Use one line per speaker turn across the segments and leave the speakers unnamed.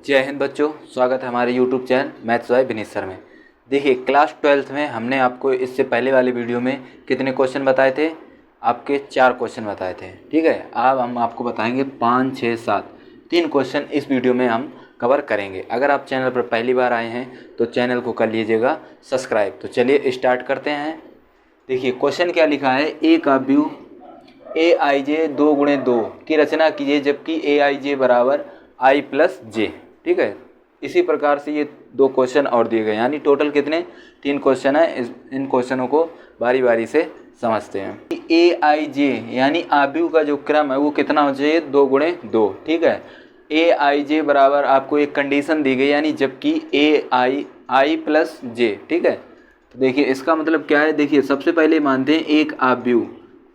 जय हिंद बच्चों, स्वागत है हमारे YouTube channel maths by Vineet sir में। देखिए, क्लास 12th में हमने आपको इससे पहले वाले वीडियो में कितने क्वेश्चन बताए थे? आपके 4 क्वेश्चन बताए थे। ठीक है, अब हम आपको बताएंगे 5, 6, 7 3 क्वेश्चन इस वीडियो में हम कवर करेंगे। अगर आप चैनल पर पहली बार आए हैं तो चैनल को कर लीजिएगा सब्सक्राइब। तो चलिए स्टार्ट करते हैं। देखिए क्वेश्चन क्या लिखा है, ए का व्यू aij 2 गुणे 2 की रचना कीजिए जबकि aij बराबर i प्लस जे। ठीक है, इसी प्रकार से ये 2 क्वेश्चन और दिए गए, यानी टोटल कितने 3 क्वेश्चन है। इन क्वेश्चनों को बारी बारी से समझते हैं। aij यानी आव्यूह का जो क्रम है वो कितना हो चाहिए, 2 गुणे 2। ठीक है, aij बराबर आपको एक कंडीशन दी गई, यानी जबकि i प्लस जे। ठीक है, तो देखिए इसका मतलब क्या है। देखिए सबसे पहले मानते हैं एक आव्यूह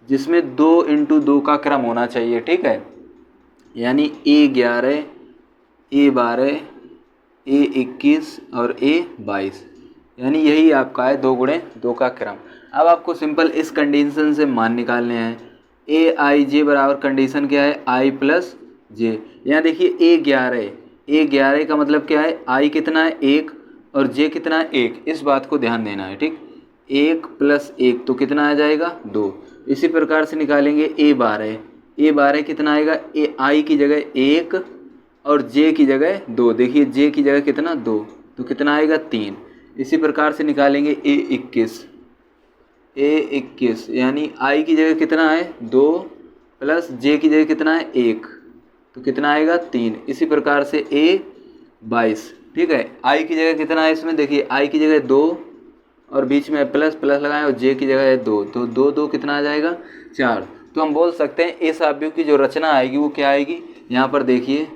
जिसमें 2 × 2 का क्रम होना चाहिए। ठीक है, यानी a11, a12, a21 और a22, यानी यही आपका है 2 गुणे 2 का क्रम। अब आपको सिंपल इस कंडीशन से मान निकालने हैं। aij बराबर कंडीशन क्या है, i प्लस जे। यहाँ देखिए a11 का मतलब क्या है, i कितना है 1 और j कितना है 1। इस बात को ध्यान देना है। ठीक, 1 + 1 तो कितना आ जाएगा 2। इसी प्रकार से निकालेंगे a12 कितना आएगा, i की जगह 1 और j की जगह 2। देखिए j की जगह कितना 2, तो कितना आएगा 3। इसी प्रकार से निकालेंगे a21 यानी i की जगह कितना है 2 प्लस j की जगह कितना है 1, तो कितना आएगा 3। इसी प्रकार से a22। ठीक है, i की जगह कितना है इसमें, देखिए i की जगह 2 और बीच में प्लस लगाएं और j की जगह है 2, तो 2 कितना आ जाएगा 4। तो हम बोल सकते हैं इस आव्यूह की जो रचना आएगी वो क्या आएगी। यहाँ पर देखिए,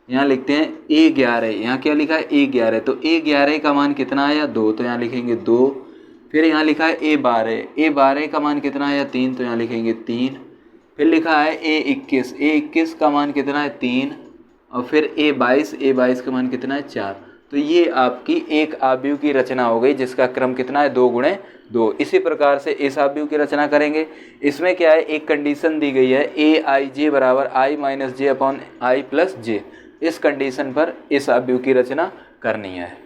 यहाँ लिखते हैं a11, यहाँ क्या लिखा है a11, तो a11 का मान कितना आया 2, तो यहाँ लिखेंगे 2। फिर यहाँ लिखा है a12 का मान कितना आया 3, तो यहाँ लिखेंगे 3। फिर लिखा है a21 का मान कितना है 3, और फिर a22 का मान कितना है 4। तो ये आपकी एक आव्यूह की रचना हो गई जिसका क्रम कितना है 2 गुणे 2। इसी प्रकार से इस आव्यूह की रचना करेंगे। इसमें क्या है, एक कंडीशन दी गई है aij बराबर i minus J upon i plus J. इस कंडीशन पर इस आव्यूह की रचना करनी है।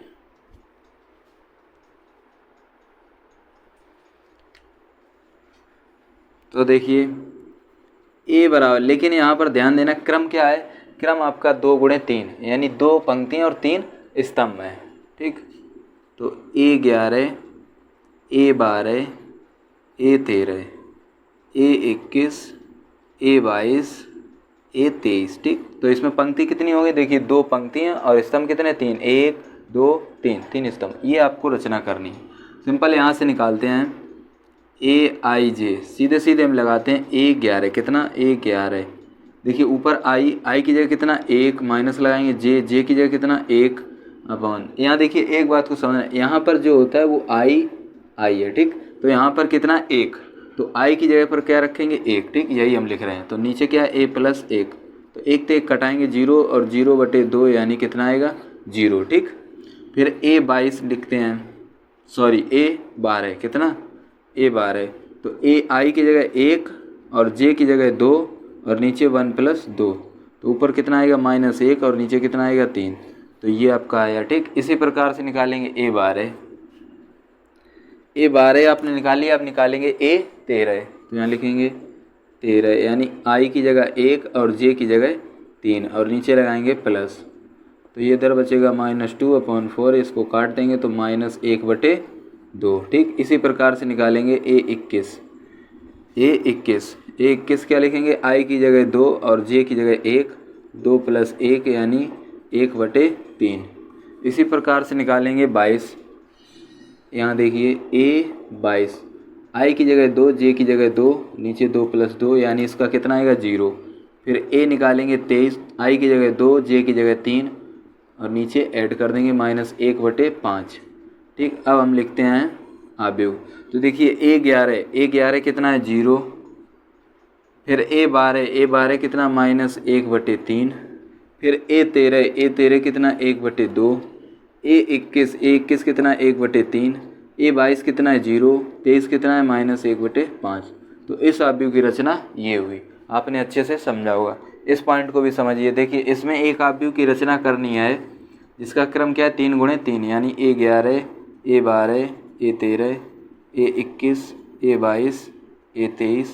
तो देखिए a बराबर, लेकिन यहाँ पर ध्यान देना क्रम क्या है, क्रम आपका 2 गुणे 3, यानी 2 पंक्तियाँ और 3 स्तंभ है। ठीक, तो a11, a12, a13, a21, a22, a23। ठीक, तो इसमें पंक्ति कितनी होगी, देखिए 2 पंक्तियाँ और स्तंभ कितने 3, 1 2 3 स्तंभ। ये आपको रचना करनी है। सिंपल यहाँ से निकालते हैं aij, सीधे हम लगाते हैं a11 कितना a11। देखिए ऊपर i की जगह कितना 1 माइनस लगाएंगे j की जगह कितना 1 अपॉन। यहाँ देखिए एक बात को समझना, यहाँ पर जो होता है वो i है। ठीक, तो यहाँ पर कितना 1, तो i की जगह पर क्या रखेंगे 1। ठीक, यही हम लिख रहे हैं। तो नीचे क्या है a प्लस 1, तो 1 से 1 कटाएंगे 0 और 0/2 यानी कितना आएगा 0। ठीक, फिर a22 लिखते हैं, सॉरी a12 कितना a12, तो i की जगह 1 और j की जगह 2 और नीचे 1 + 2, तो ऊपर कितना आएगा -1 और नीचे कितना आएगा 3। तो ये आपका आया। ठीक, इसी प्रकार से निकालेंगे a12 आपने निकाल लिया। आप निकालेंगे a13, तो यहाँ लिखेंगे 13, यानी i की जगह 1 और j की जगह 3 और नीचे लगाएंगे प्लस, तो ये इधर बचेगा -2/4। इसको काट देंगे तो -1/2। ठीक, इसी प्रकार से निकालेंगे a21 क्या लिखेंगे, i की जगह 2 और j की जगह 1, 2 + 1 यानी 1/3। इसी प्रकार से निकालेंगे 22। यहाँ देखिए a22, i की जगह 2 j की जगह 2 नीचे 2 + 2 यानी इसका कितना आएगा 0। फिर a निकालेंगे 23, i की जगह 2 j की जगह 3 और नीचे ऐड कर देंगे -1/5। ठीक, अब हम लिखते हैं आव्यूह। तो देखिए a11 कितना है 0, फिर a12 कितना -1/3, फिर a13 कितना 1/2, a21 कितना 1/3, a22 कितना है 0, 23 कितना है -1/5। तो इस आव्यूह की रचना ये हुई। आपने अच्छे से समझा होगा। इस पॉइंट को भी समझिए। देखिए इसमें एक आव्यूह की रचना करनी है जिसका क्रम क्या है 3 गुणे 3 यानी A11, A12, A13, A21, A22, A23,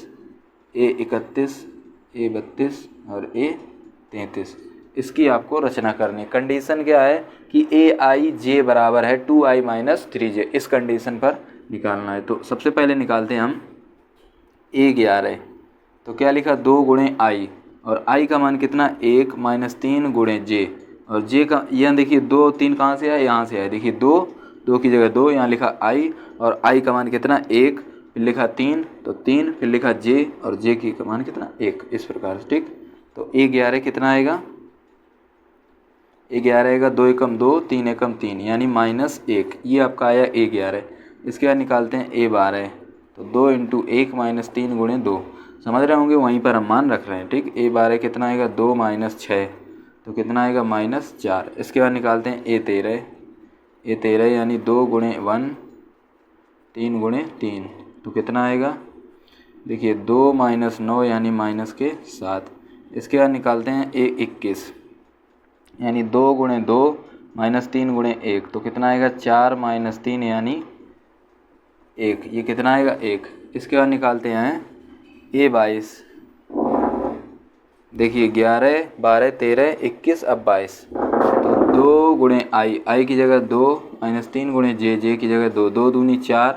A31, A32 और A33। इसकी आपको रचना करनी है। कंडीशन क्या है कि Aij बराबर है 2i माइनस 3j, इस कंडीशन पर निकालना है। तो सबसे पहले निकालते हैं हम A11। तो क्या लिखा 2 गुणे i और i का मान कितना 1 माइनस 3 गुणे j और j का यहाँ देखिए 2 3 कहाँ से आया, यहाँ से आया। देखिए 2 की जगह 2, यहाँ लिखा i और i का मान कितना 1, फिर लिखा 3 तो 3, फिर लिखा j और j की का मान कितना 1, इस प्रकार से। ठीक, तो A11 कितना आएगा, A11 आएगा 2 एकम 2, 3 एकम 3 यानी -1, ये आपका आया A11। इसके बाद निकालते हैं A12। तो 2 इंटू 1 माइनस 3 गुणे 2, समझ रहे होंगे, वहीं पर हम मान रख रहे हैं। ठीक, A12 कितना आएगा 2 माइनस 6 तो कितना आएगा -4। इसके बाद निकालते हैं A13 यानी 2 गुणे 1 3 गुणे 3 तो कितना आएगा, देखिए 2 माइनस 9 यानी -7। इसके बाद निकालते हैं A21 यानी 2 गुणे 2 माइनस 3 गुणे 1 तो कितना आएगा 4 माइनस 3 यानी 1, ये कितना आएगा 1। इसके बाद निकालते हैं A22। देखिए 11 12 13 21 अब 22 तो 2 गुणे i की जगह 2 माइनस 3 गुणे j की जगह 2, 2 दूनी 4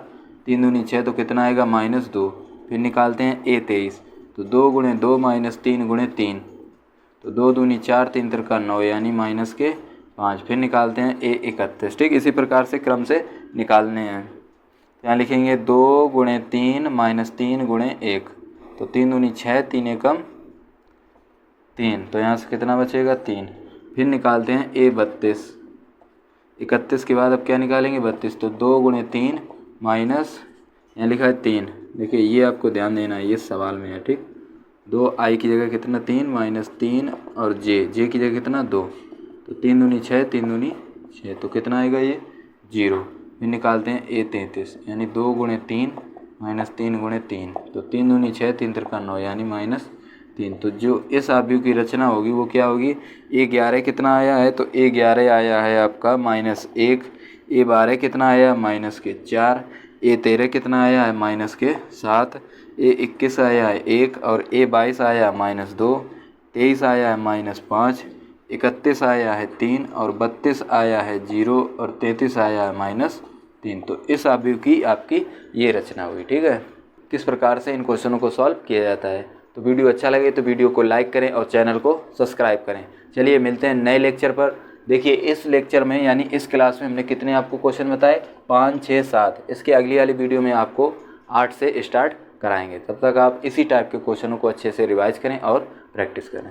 3 दूनी 6 तो कितना आएगा -2। फिर निकालते हैं A23। तो 2 गुणे 2 माइनस 3 गुणे 3 तो 2 दूनी 4 3 तिरका 9 यानी -5। फिर निकालते हैं A31। ठीक, इसी प्रकार से क्रम से निकालने हैं। यहाँ लिखेंगे 2 गुणे 3 माइनस 3 गुणे 1 तो 3 दूनी 6 3 एकम 3 तो यहाँ से कितना बचेगा 3। फिर निकालते हैं A32। 31 के बाद अब क्या निकालेंगे 32। तो 2 गुणे 3 माइनस यहाँ लिखा है 3। देखिए ये आपको ध्यान देना है, ये सवाल में है। ठीक, 2i की जगह कितना 3 माइनस 3 और j की जगह कितना 2 तो 3 दूनी 6 3 दूनी 6 तो कितना आएगा ये 0। फिर निकालते हैं A33 यानी 2 गुणे 3 माइनस 3 गुणे 3 तो 3 दूनी 6 3 तिरका 9 यानी -3। तो जो इस आव्यूह की रचना होगी वो क्या होगी, A11 कितना आया है तो A11 आया है आपका -1, A12 कितना आया -4, A13 कितना आया है -7, A21 आया है 1 और A22 आया -2, 23 आया है -5, 31 आया है 3 और 32 आया है 0 और 33 आया है -3। तो इस आव्यूह की आपकी ये रचना हुई। ठीक है, किस प्रकार से इन क्वेश्चनों को सॉल्व किया जाता है। तो वीडियो अच्छा लगे तो वीडियो को लाइक करें और चैनल को सब्सक्राइब करें। चलिए मिलते हैं नए लेक्चर पर। देखिए इस लेक्चर में यानी इस क्लास में हमने कितने आपको क्वेश्चन बताए 5 6 7। इसके अगली वाली वीडियो में आपको 8 से स्टार्ट कराएंगे। तब तक आप इसी टाइप के क्वेश्चनों को अच्छे से रिवाइज करें और प्रैक्टिस करें।